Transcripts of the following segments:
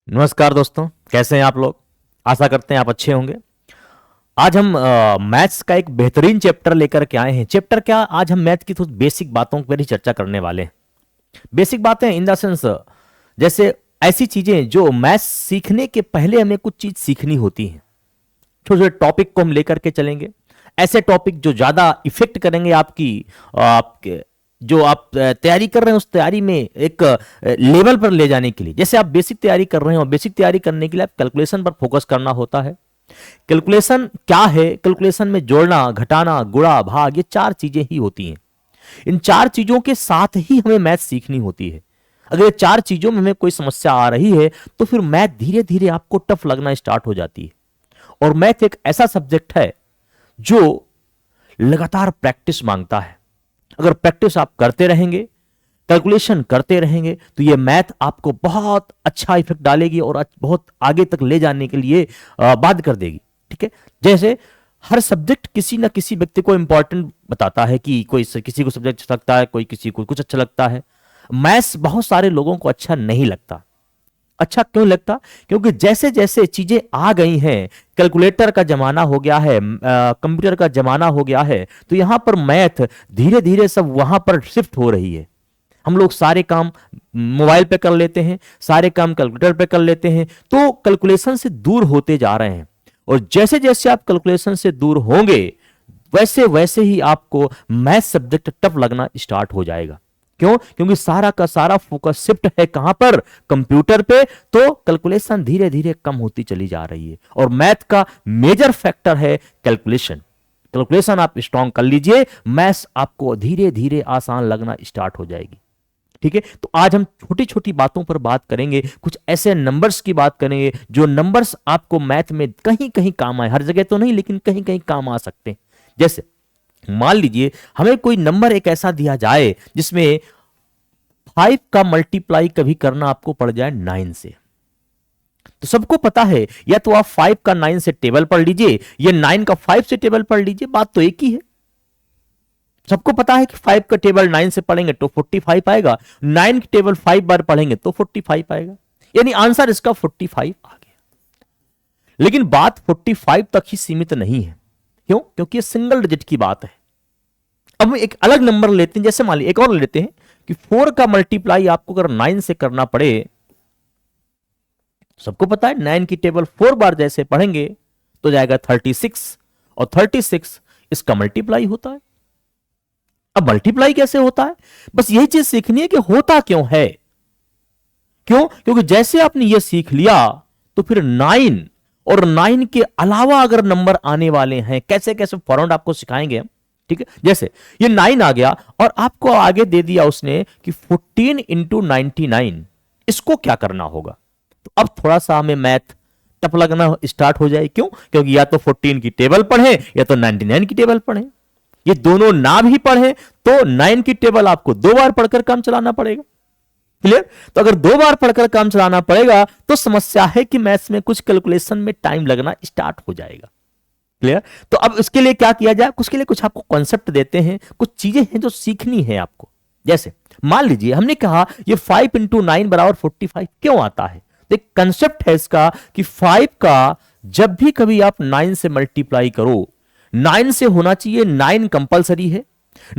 नमस्कार दोस्तों, कैसे हैं आप लोग। आशा करते हैं आप अच्छे होंगे। आज हम मैथ्स का एक बेहतरीन चैप्टर लेकर के आए हैं। चैप्टर क्या, आज हम मैथ की कुछ बेसिक बातों पर ही चर्चा करने वाले हैं। बेसिक बातें इन द सेंस, जैसे ऐसी चीजें जो मैथ्स सीखने के पहले हमें कुछ चीज सीखनी होती हैं। छोटे छोटे टॉपिक को हम लेकर के चलेंगे, ऐसे टॉपिक जो ज्यादा इफेक्ट करेंगे आपकी आपके जो आप तैयारी कर रहे हैं उस तैयारी में एक लेवल पर ले जाने के लिए। जैसे आप बेसिक तैयारी कर रहे हैं और बेसिक तैयारी करने के लिए आप कैलकुलेशन पर फोकस करना होता है। कैलकुलेशन क्या है? कैलकुलेशन में जोड़ना, घटाना, गुणा, भाग, ये चार चीजें ही होती हैं। इन चार चीजों के साथ ही हमें मैथ सीखनी होती है। अगर ये चार चीजों में हमें कोई समस्या आ रही है तो फिर मैथ धीरे धीरे आपको टफ लगना स्टार्ट हो जाती है। और मैथ एक ऐसा सब्जेक्ट है जो लगातार प्रैक्टिस मांगता है। अगर प्रैक्टिस आप करते रहेंगे, कैलकुलेशन करते रहेंगे, तो ये मैथ आपको बहुत अच्छा इफेक्ट डालेगी और बहुत आगे तक ले जाने के लिए बाध्य कर देगी। ठीक है, जैसे हर सब्जेक्ट किसी ना किसी व्यक्ति को इंपॉर्टेंट बताता है कि कोई किसी को सब्जेक्ट अच्छा लगता है, कोई किसी को कुछ अच्छा लगता है। मैथ्स बहुत सारे लोगों को अच्छा नहीं लगता। अच्छा क्यों लगता? क्योंकि जैसे जैसे चीजें आ गई हैं, कैलकुलेटर का जमाना हो गया है, कंप्यूटर का जमाना हो गया है, तो यहां पर मैथ धीरे धीरे सब वहां पर शिफ्ट हो रही है। हम लोग सारे काम मोबाइल पे कर लेते हैं, सारे काम कैलकुलेटर पे कर लेते हैं, तो कैलकुलेशन से दूर होते जा रहे हैं। और जैसे जैसे आप कैलकुलेशन से दूर होंगे वैसे वैसे ही आपको मैथ सब्जेक्ट टफ लगना स्टार्ट हो जाएगा। क्यों? क्योंकि सारा का सारा फोकस शिफ्ट है कहां पर? कंप्यूटर पे। तो कैलकुलेशन धीरे धीरे कम होती चली जा रही है और मैथ का मेजर फैक्टर है कैलकुलेशन। कैलकुलेशन आप स्ट्रांग कर लीजिए, मैथ्स आपको धीरे धीरे आसान लगना स्टार्ट हो जाएगी। ठीक है, तो आज हम छोटी छोटी बातों पर बात करेंगे, कुछ ऐसे नंबर्स की बात करेंगे जो नंबर्स आपको मैथ में कहीं कहीं काम आए। हर जगह तो नहीं, लेकिन कहीं कहीं काम आ सकते हैं। जैसे मान लीजिए हमें कोई नंबर एक ऐसा दिया जाए जिसमें 5 का मल्टीप्लाई कभी करना आपको पड़ जाए 9 से। तो सबको पता है, या तो आप 5 का 9 से टेबल पढ़ लीजिए या 9 का 5 से टेबल पढ़ लीजिए, बात तो एक ही है। सबको पता है कि 5 का टेबल 9 से पढ़ेंगे तो 45 आएगा, 9 की टेबल 5 बार पढ़ेंगे तो 45 आएगा। यानी आंसर इसका 45 आ गया। लेकिन बात 45 तक ही सीमित नहीं है। क्यों? क्योंकि ये सिंगल डिजिट की बात है। अब हम एक अलग नंबर लेते हैं, जैसे मान लीजिए एक और लेते हैं कि 4 का मल्टीप्लाई आपको अगर 9 से करना पड़े, सबको पता है 9 की टेबल 4 बार जैसे पढ़ेंगे तो जाएगा 36, और 36 इसका मल्टीप्लाई होता है। अब मल्टीप्लाई कैसे होता है, बस यही चीज सीखनी है कि होता क्यों है। क्यों? क्योंकि जैसे आपने ये सीख लिया तो फिर 9 और 9 के अलावा अगर नंबर आने वाले हैं, कैसे कैसे फॉर्मूला आपको सिखाएंगे हम। ठीक है, जैसे ये 9 आ गया और आपको आगे दे दिया उसने कि 14 इंटू 99, इसको क्या करना होगा। तो अब थोड़ा सा हमें मैथ टफ लगना स्टार्ट हो जाए। क्यों? क्योंकि या तो 14 की टेबल पढ़े या तो 99 की टेबल पढ़े। ये दोनों ना भी पढ़े तो 9 की टेबल आपको 2 बार पढ़कर काम चलाना पड़ेगा। क्लियर? तो अगर 2 बार पढ़कर काम चलाना पड़ेगा तो समस्या है कि मैथ्स में कुछ कैलकुलेशन में टाइम लगना स्टार्ट हो जाएगा। क्लियर? तो अब इसके लिए क्या किया जाए, उसके लिए कुछ आपको कॉन्सेप्ट देते हैं, कुछ चीजें हैं जो सीखनी है आपको। जैसे मान लीजिए हमने कहा ये 5 इंटू 9 बराबर 45 क्यों आता है। तो एक कंसेप्ट है इसका कि 5 का जब भी कभी आप 9 से मल्टीप्लाई करो, 9 से होना चाहिए, 9 कंपलसरी है।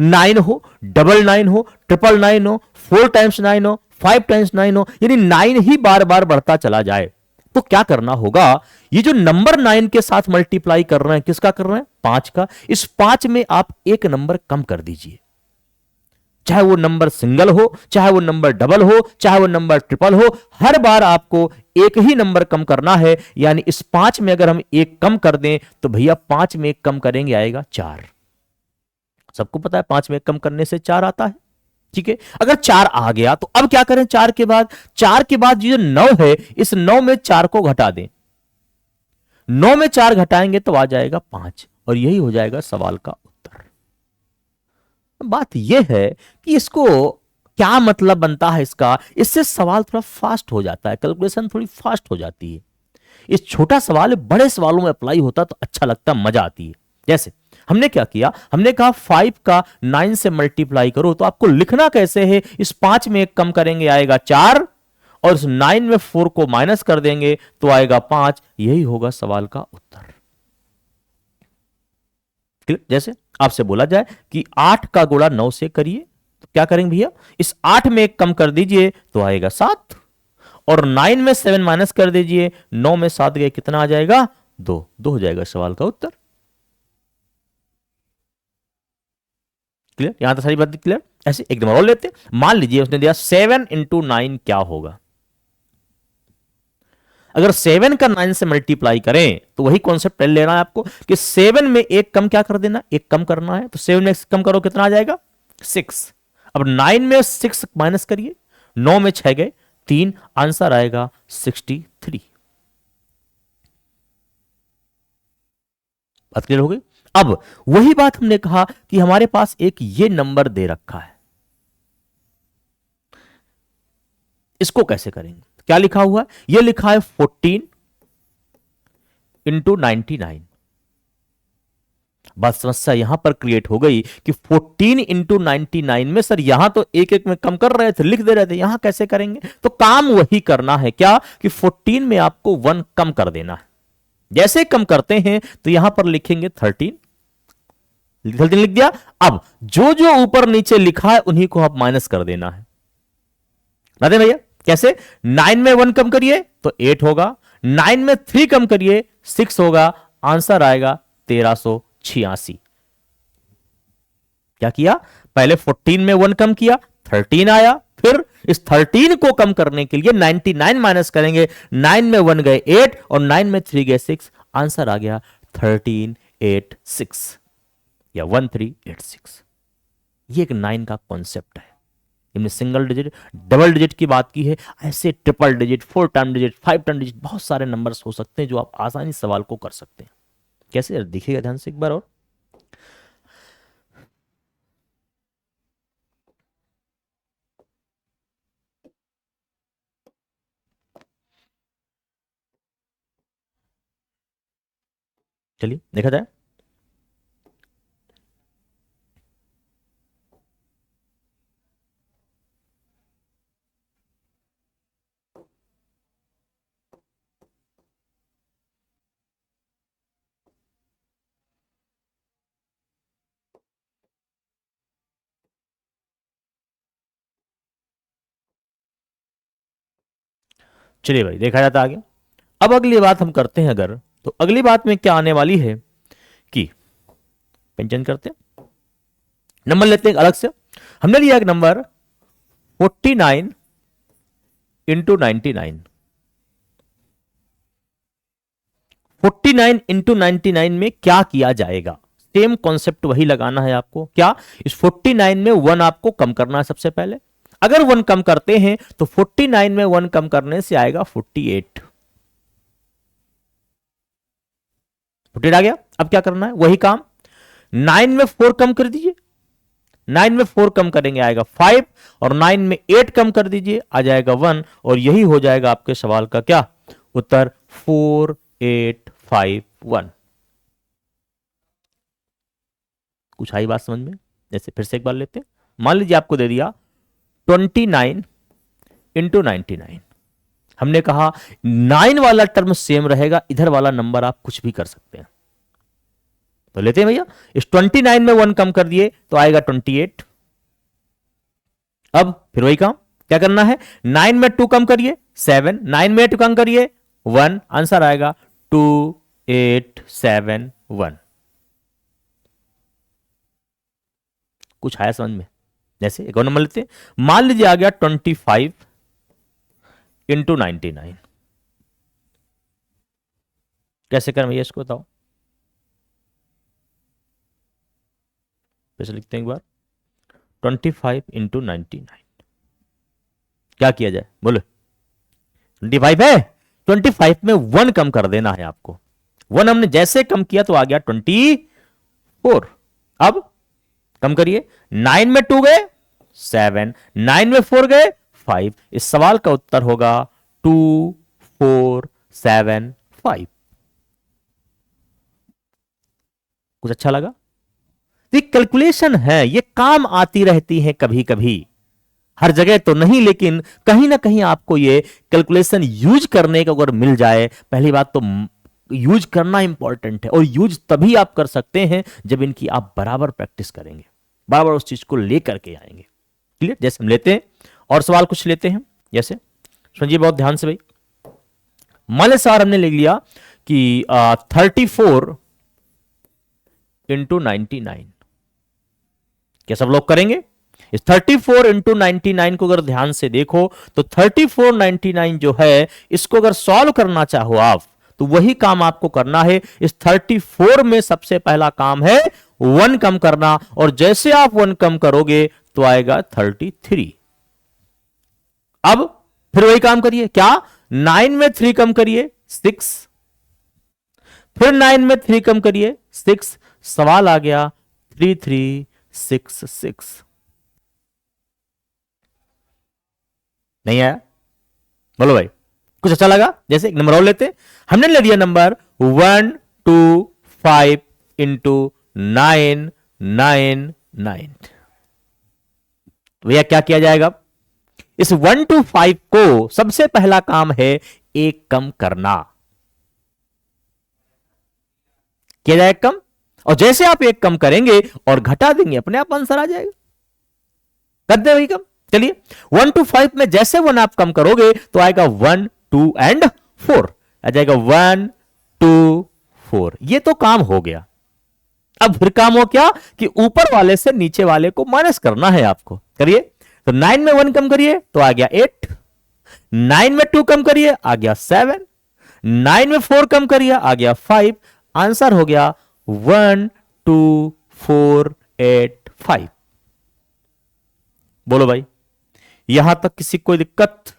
9 हो, डबल 9 हो, ट्रिपल 9 हो, 4 टाइम्स 9 हो, 5 टाइम्स 9 हो, यानी 9 ही बार बार बढ़ता चला जाए। तो क्या करना होगा, ये जो नंबर 9 के साथ मल्टीप्लाई कर रहे हैं, किसका कर रहे हैं? 5 का। इस 5 में आप एक नंबर कम कर दीजिए, चाहे वो नंबर सिंगल हो, चाहे वो नंबर डबल हो, चाहे वो नंबर ट्रिपल हो, हर बार आपको एक ही नंबर कम करना है। यानी इस 5 में अगर हम एक कम कर दें तो भैया 5 में एक कम करेंगे आएगा 4। सबको पता है 5 में एक कम करने से 4 आता है। ठीक है, अगर 4 आ गया तो अब क्या करें? 4 के बाद, 4 के बाद जो 9 है, इस 9 में 4 को घटा दें। 9 में 4 घटाएंगे तो आ जाएगा 5, और यही हो जाएगा सवाल का उत्तर। बात यह है कि इसको क्या मतलब बनता है इसका, इससे सवाल थोड़ा फास्ट हो जाता है, कैलकुलेशन थोड़ी फास्ट हो जाती है। इस छोटा सवाल बड़े सवालों में अप्लाई होता तो अच्छा लगता, मजा आती है। जैसे हमने क्या किया, हमने कहा 5 का 9 से मल्टीप्लाई करो, तो आपको लिखना कैसे है, इस 5 में एक कम करेंगे आएगा 4, और इस 9 में 4 को माइनस कर देंगे तो आएगा 5। यही होगा सवाल का उत्तर। जैसे आपसे बोला जाए कि 8 का गुणा 9 से करिए, तो क्या करेंगे भैया, इस 8 में एक कम कर दीजिए तो आएगा 7, और 9 में 7 माइनस कर दीजिए, 9 में 7 गए कितना आ जाएगा, 2। 2 हो जाएगा सवाल का उत्तर। क्लियर, यहां तक सारी बात क्लियर। ऐसे एकदम और लेते हैं। मान लीजिए उसने दिया 7 इंटू 9 क्या होगा। अगर 7 का 9 से मल्टीप्लाई करें तो वही कॉन्सेप्ट लेना है आपको कि 7 में एक कम क्या कर देना, एक कम करना है। तो 7 में कम करो कितना आ जाएगा, 6। अब 9 में 6 माइनस करिए, 9 में 6 गए 3, आंसर आएगा 63। बात क्लियर हो गई। अब वही बात हमने कहा कि हमारे पास एक ये नंबर दे रखा है, इसको कैसे करेंगे। क्या लिखा हुआ है, ये लिखा है 14 इंटू 99। बस समस्या यहां पर क्रिएट हो गई कि 14 इंटू 99 में सर यहां तो एक एक में कम कर रहे थे, लिख दे रहे थे, यहां कैसे करेंगे। तो काम वही करना है, क्या कि 14 में आपको 1 कम कर देना है। जैसे कम करते हैं तो यहां पर लिखेंगे 13 लिख दिया। अब जो जो ऊपर नीचे लिखा है उन्हीं को आप माइनस कर देना है। बता भैया कैसे, 9 में 1 कम करिए तो 8 होगा, 9 में 3 कम करिए 6 होगा, आंसर आएगा 1386। क्या किया, पहले 14 में 1 कम किया 13 आया, फिर इस 13 को कम करने के लिए 99 माइनस करेंगे, 9 में 1 गए 8 और 9 में 3 गए 6, आंसर आ गया 1386 या 1386। ये एक 9 का कॉन्सेप्ट है। हमने सिंगल डिजिट, डबल डिजिट की बात की है, ऐसे triple digit, 4 time digit, 5 time digit, बहुत सारे नंबर्स हो सकते हैं जो आप आसानी सवाल को कर सकते हैं। कैसे दिखेगा ध्यान से एक बार और। चलिए देखा जाए। चलिए भाई देखा जाता आगे। अब अगली बात हम करते हैं अगर, तो अगली बात में क्या आने वाली है कि पेंशन करते हैं, नंबर लेते हैं अलग से। हमने लिया एक नंबर 49 इंटू 99। 49 इंटू 99 में क्या किया जाएगा, सेम कॉन्सेप्ट वही लगाना है आपको। क्या, इस 49 में 1 आपको कम करना है सबसे पहले। अगर 1 कम करते हैं तो 49 में 1 कम करने से आएगा 48। 48 आ गया। अब क्या करना है, वही काम, 9 में 4 कम कर दीजिए, 9 में 4 कम करेंगे आएगा 5, और 9 में 8 कम कर दीजिए आ जाएगा 1, और यही हो जाएगा आपके सवाल का क्या उत्तर, 4851। कुछ आई बात समझ में। जैसे फिर से एक बार लेते हैं, मान लीजिए आपको दे दिया 29 इंटू 99। हमने कहा 9 वाला टर्म सेम रहेगा, इधर वाला नंबर आप कुछ भी कर सकते हैं। तो लेते हैं भैया, इस 29 में 1 कम कर दिए तो आएगा 28। अब फिर वही काम, क्या करना है, 9 में 2 कम करिए 7, 9 में 8 कम करिए 1, आंसर आएगा 2871। कुछ आया समझ में। जैसे एक और नंबर लेते हैं, मान लीजिए आ गया 25 इंटू 99। कैसे करें भैया इसको बताओ। कैसे लिखते हैं एक बार, 25 इंटू 99 क्या किया जाए बोलो। 25 है, 25 में 1 कम कर देना है आपको। 1 हमने जैसे कम किया तो आ गया 24। अब कम करिए, 9 में 2 गए 7, 9 में 4 गए 5, इस सवाल का उत्तर होगा 2475। कुछ अच्छा लगा। तो कैलकुलेशन है, ये काम आती रहती है कभी कभी। हर जगह तो नहीं, लेकिन कहीं ना कहीं आपको ये कैलकुलेशन यूज करने को अगर मिल जाए, पहली बात तो यूज करना इंपॉर्टेंट है, और यूज तभी आप कर सकते हैं जब इनकी आप बराबर प्रैक्टिस करेंगे, बराबर उस चीज को लेकर के आएंगे। क्लियर? जैसे हम लेते हैं और सवाल कुछ लेते हैं, जैसे सुनिए बहुत ध्यान से भाई। मान लो सर हमने लिख लिया कि 34 इंटू 99, क्या सब लोग करेंगे? इस 34 इंटू 99 को अगर ध्यान से देखो तो 3499 जो है, इसको अगर सॉल्व करना चाहो आप, तो वही काम आपको करना है। इस 34 में सबसे पहला काम है 1 कम करना, और जैसे आप 1 कम करोगे तो आएगा 33। अब फिर वही काम करिए, क्या? 9 में 3 कम करिए 6, फिर 9 में 3 कम करिए 6, सवाल आ गया 3366। नहीं आया? बोलो भाई, कुछ अच्छा लगा? जैसे एक नंबर और लेते, हमने ले लिया नंबर 125 इंटू 999। भैया क्या किया जाएगा? इस 125 को सबसे पहला काम है 1 कम करना, किया जाए कम, और जैसे आप 1 कम करेंगे और घटा देंगे अपने आप आंसर आ जाएगा। कर दे वही कम। चलिए 1 to 5 में जैसे 1 आप कम करोगे तो आएगा 1 2 एंड 4, आ जाएगा 1 2 4। ये तो काम हो गया। अब फिर काम हो क्या कि ऊपर वाले से नीचे वाले को माइनस करना है आपको। करिए, तो 9 में 1 कम करिए तो आ गया 8, 9 में 2 कम करिए आ गया 7, 9 में 4 कम करिए आ गया 5। आंसर हो गया 1 2 4 8 5। बोलो भाई, यहां तक किसी को दिक्कत?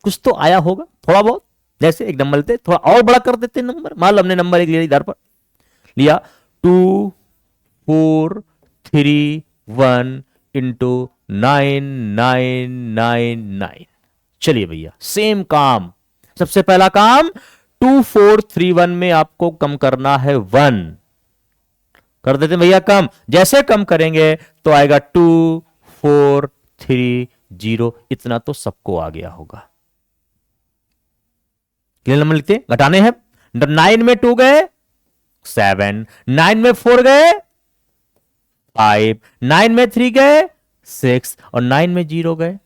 कुछ तो आया होगा थोड़ा बहुत। जैसे एक नंबर लेते, थोड़ा और बड़ा कर देते नंबर। मान लो हमने नंबर एक लिया, इधर पर लिया 2 4 3 1 इंटू 9999। चलिए भैया सेम काम, सबसे पहला काम 2431 में आपको कम करना है 1। कर देते भैया कम, जैसे कम करेंगे तो आएगा 2430। इतना तो सबको आ गया होगा। कितने नंबर लिखते हैं? घटाने हैं। 9 में 2 गए 7, 9 में 4 गए 5, 9 में 3 गए 6, और 9 में 0 गए 9।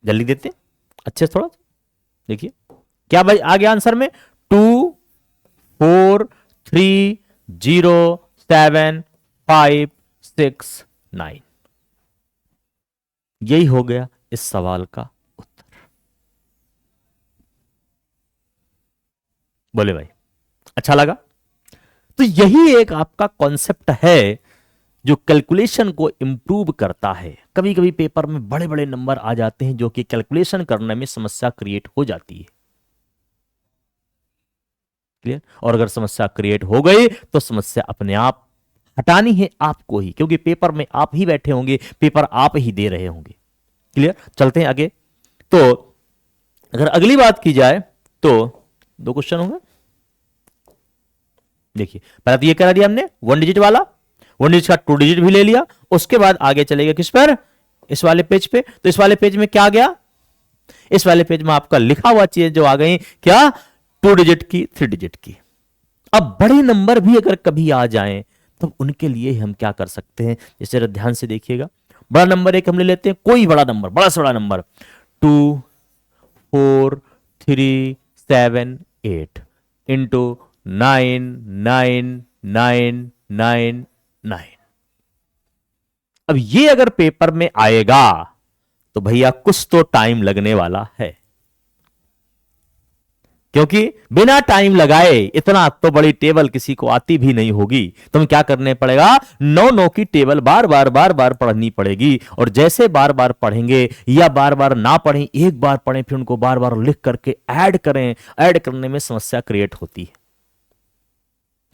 जल्दी देते अच्छे से थोड़ा देखिए क्या भाई आ गया आंसर में 2 4 3 0 7 5 6 9। यही हो गया इस सवाल का उत्तर। बोले भाई अच्छा लगा? तो यही एक आपका कॉन्सेप्ट है जो कैलकुलेशन को इंप्रूव करता है। कभी कभी पेपर में बड़े बड़े नंबर आ जाते हैं जो कि कैलकुलेशन करने में समस्या क्रिएट हो जाती है। क्लियर? और अगर समस्या क्रिएट हो गई तो समस्या अपने आप हटानी है आपको ही, क्योंकि पेपर में आप ही बैठे होंगे, पेपर आप ही दे रहे होंगे। क्लियर? चलते हैं आगे। तो अगर अगली बात की जाए तो 2 क्वेश्चन होंगे। देखिए पहला तो ये करा दिया हमने 1 डिजिट वाला, 1 डिजिट का 2 डिजिट भी ले लिया। उसके बाद आगे चलेगा किस पर? इस वाले पेज पे। तो इस वाले पेज में क्या आ गया? इस वाले पेज में आपका लिखा हुआ चीज जो आ गई क्या? 2 डिजिट की, 3 डिजिट की। अब बड़े नंबर भी अगर कभी आ जाएं तो उनके लिए हम क्या कर सकते हैं, जैसे ध्यान से देखिएगा। बड़ा नंबर एक हम ले लेते हैं, कोई बड़ा नंबर, बड़ा से बड़ा नंबर 2 4 3 7 8 इंटू 99999। अब ये अगर पेपर में आएगा तो भैया कुछ तो टाइम लगने वाला है, क्योंकि बिना टाइम लगाए इतना तो बड़ी टेबल किसी को आती भी नहीं होगी। तो क्या करने पड़ेगा? 9 की टेबल बार बार पढ़नी पड़ेगी। और जैसे बार बार पढ़ेंगे या बार बार ना पढ़ें, एक बार पढ़ें फिर उनको बार बार लिख करके ऐड करें, ऐड करने में समस्या क्रिएट होती है।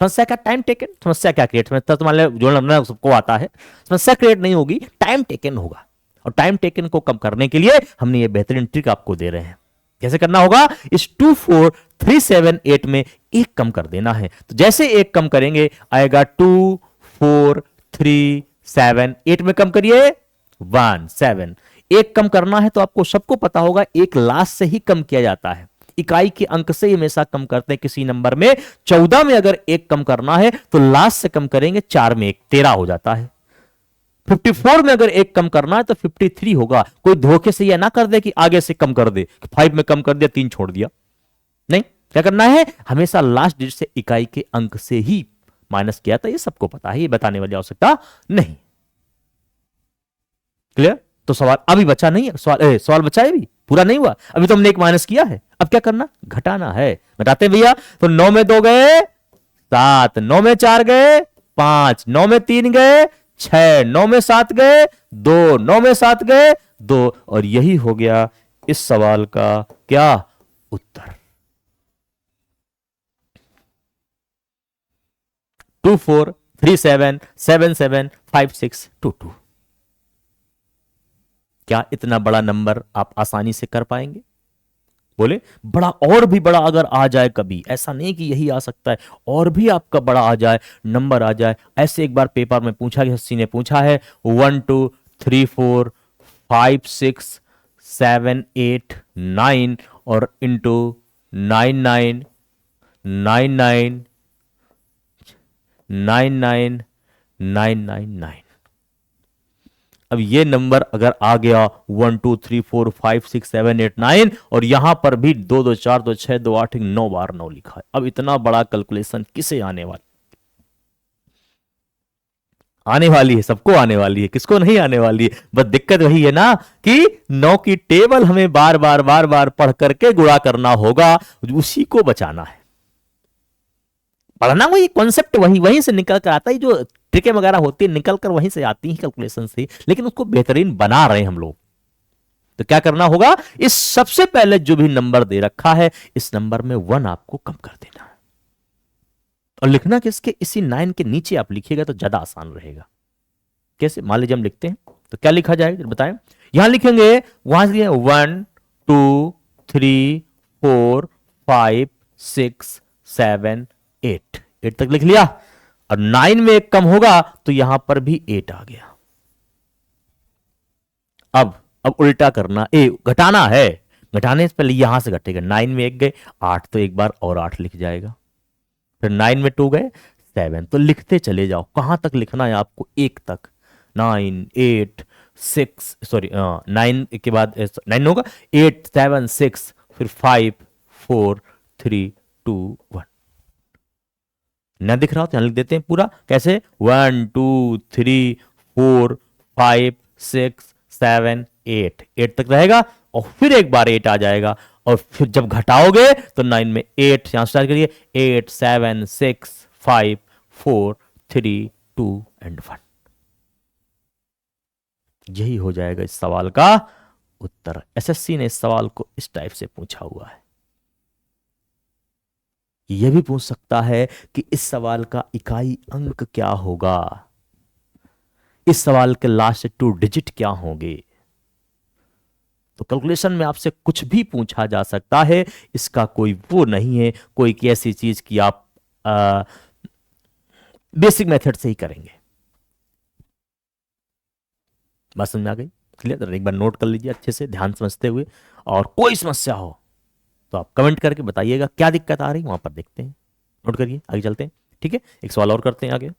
समस्या का टाइम टेकन, समस्या क्या क्रिएट होता है? तुम्हारे जो सबको आता है, समस्या क्रिएट नहीं होगी, टाइम टेकन होगा। और टाइम टेकन को कम करने के लिए हमने ये बेहतरीन ट्रिक आपको दे रहे हैं। कैसे करना होगा? इस 2 4 3 7 8 में 1 कम कर देना है। तो जैसे 1 कम करेंगे आएगा 2 4 3 7, 8 में कम करिए 1, 7। एक कम करना है तो आपको सबको पता होगा, एक लास्ट से ही कम किया जाता है, इकाई के अंक से ही हमेशा कम करते हैं किसी नंबर में। 14 में अगर एक कम करना है तो लास्ट से कम करेंगे, 4 में एक 13 हो जाता है। 54 में अगर एक कम करना है तो 53 होगा। कोई धोखे से यह ना कर दे कि आगे से कम कर दे, 5 में कम कर दिया 3 छोड़ दिया, नहीं, क्या करना है, हमेशा लास्ट डिजिट से इकाई के अंक से ही माइनस किया था। ये सबको पता है, ये बताने वाली आवश्यकता नहीं। क्लियर? तो सवाल अभी बचा नहीं है, सवाल बचा है, भी पूरा नहीं हुआ, अभी तो हमने एक माइनस किया है, अब क्या करना, घटाना है। घटाते भैया, तो 9 में 2 गए 7, 9 में 4 गए 5, 9 में 3 गए 6, 9 में 7 गए 2, 9 में 7 गए 2, और यही हो गया इस सवाल का क्या उत्तर। 2437775622। क्या इतना बड़ा नंबर आप आसानी से कर पाएंगे? बोले बड़ा, और भी बड़ा अगर आ जाए कभी, ऐसा नहीं कि यही आ सकता है, और भी आपका बड़ा आ जाए, नंबर आ जाए। ऐसे एक बार पेपर में पूछा गया, किसी ने पूछा है 1 2 3 4 5 6 7 8 9 और इंटू 9 9 9 9 9 9 9 9 9। अब ये नंबर अगर आ गया 1 2 3 4 5 6 7 8 9 और यहां पर भी 2 2 4 2 6 2 8 9 बार 9 लिखा है, अब इतना बड़ा कैलकुलेशन किसे आने वाला? आने वाली है, सबको आने वाली है, किसको नहीं आने वाली है? बस दिक्कत वही है ना कि 9 की टेबल हमें बार बार पढ़ करके गुणा करना होगा, उसी को बचाना है। पढ़ना वही, कॉन्सेप्ट वही, वहीं से निकल कर आता है, जो ट्रिकें वगैरह होती है निकल कर वहीं से आती हैं कैलकुलेशन से, लेकिन उसको बेहतरीन बना रहे हैं हम लोग। तो क्या करना होगा, इस सबसे पहले जो भी नंबर दे रखा है, इस नंबर में 1 आपको कम कर देना है, और लिखना किसके, इसी 9 के नीचे आप लिखिएगा तो ज्यादा आसान रहेगा। कैसे, मान लीजिए हम लिखते हैं तो क्या लिखा जाएगा बताएं। यहां लिखेंगे, वहां से 1 2 3 4 5 6 7 8 8 तक लिख लिया, और 9 में एक कम होगा तो यहां पर भी 8 आ गया। अब उल्टा करना, घटाना है, घटाने से पहले यहां से घटेगा, 9 में एक गए 8, तो एक बार और 8 लिख जाएगा, फिर 9 में 2 गए 7, तो लिखते चले जाओ, कहां तक लिखना है आपको, 1 तक, 9 8 6 सॉरी 9 के बाद 9 होगा, 8 7 6 फिर 5 4 3 2 1। न दिख रहा हो तो यहां लिख देते हैं पूरा, कैसे, 1 2 3 4 5 6 7 8 8 तक रहेगा, और फिर एक बार 8 आ जाएगा, और फिर जब घटाओगे तो 9 में 8, यहां स्टार्ट करिए, 8 7 6 5 4 3 2 एंड 1। यही हो जाएगा इस सवाल का उत्तर। एसएससी ने इस सवाल को इस टाइप से पूछा हुआ है। यह भी पूछ सकता है कि इस सवाल का इकाई अंक क्या होगा, इस सवाल के लास्ट 2 डिजिट क्या होंगे। तो कैलकुलेशन में आपसे कुछ भी पूछा जा सकता है, इसका कोई वो नहीं है, कोई की ऐसी चीज कि आप बेसिक मेथड से ही करेंगे। बात समझ में आ गई, क्लियर? एक बार नोट कर लीजिए अच्छे से, ध्यान समझते हुए, और कोई समस्या हो तो आप कमेंट करके बताइएगा क्या दिक्कत आ रही, वहां पर देखते हैं, नोट करिए, आगे चलते हैं। ठीक है, एक सवाल और करते हैं आगे।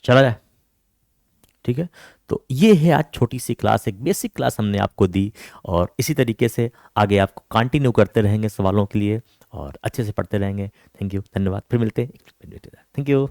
चला जाए, ठीक है। तो ये है आज छोटी सी क्लास, एक बेसिक क्लास हमने आपको दी, और इसी तरीके से आगे आपको कंटिन्यू करते रहेंगे सवालों के लिए, और अच्छे से पढ़ते रहेंगे। थैंक यू, धन्यवाद, फिर मिलते हैं। Thank you.